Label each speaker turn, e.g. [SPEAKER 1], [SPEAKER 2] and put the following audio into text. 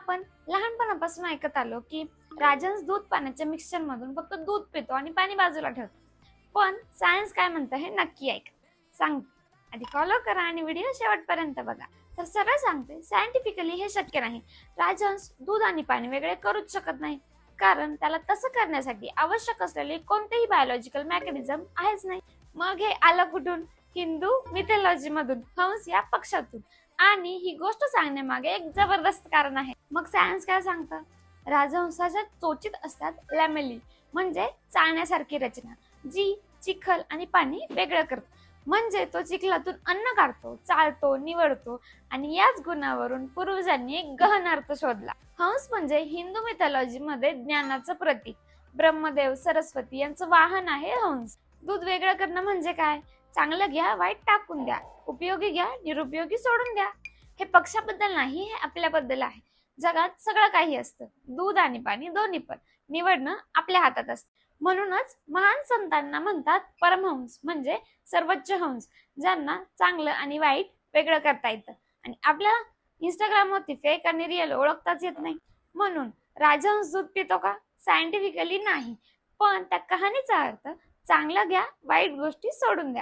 [SPEAKER 1] आपण लहानपणापासून ऐकत आलो की राजहंस दूध पाण्याच्या मिक्सचर मधून फक्त दूध पितो आणि पाणी बाजूला ठेवतो. पण सायन्स काय म्हणतं हे नक्की ऐका. सांगते. आधी फॉलो करा आणि व्हिडिओ शेवटपर्यंत बघा. तर सरळ सांगते, सायंटिफिकली हे शक्य नाही. राजहंस दूध आणि पाणी वेगळे करूच शकत नाही, कारण त्याला तसं करण्यासाठी आवश्यक असलेले कोणतेही बायोलॉजिकल मेकॅनिझम आहेच नाही. मग हे आलं कुठून? हिंदू मिथॉलॉजी मधून, हंस या पक्षातून. आणि ही गोष्ट सांगण्यामागे एक जबरदस्त कारण आहे. मग सायन्स काय सांगतं? राजहंसाच्या चोचीत असतात लॅमेली, म्हणजे चाळण्यासारखी रचना, जी चिखल आणि पाणी वेगळं करते. म्हणजे तो चिखलातून अन्न काढतो, चालतो, निवडतो आणि याच गुणावरून पूर्वजांनी एक गहन अर्थ शोधला. हंस म्हणजे हिंदू मिथॉलॉजी मध्ये ज्ञानाचं प्रतीक. ब्रह्मदेव, सरस्वती यांचं वाहन आहे हंस. दूध वेगळं करणं म्हणजे काय? चांगलं घ्या, वाईट टाकून द्या, उपयोगी घ्या, निरुपयोगी सोडून द्या. हे पक्षाबद्दल नाही, हे आपल्याबद्दल आहे. जगात सगळं काही असतं, दूध आणि पाणी दोन्ही पण. निवडणं आपल्या हातात असतं. म्हणूनच महान संतांना म्हणतात परमहंस, म्हणजे सर्वोच्च हंस, ज्यांना चांगलं आणि वाईट वेगळं करता येतं. आणि आपल्याला इंस्टाग्रामवरती फेक आणि रिअल ओळखताच येत नाही. म्हणून राजहंस दूध पितो का? सायंटिफिकली नाही, पण त्या कहाणीचा अर्थ चांगलं घ्या, वाईट गोष्टी सोडून द्या.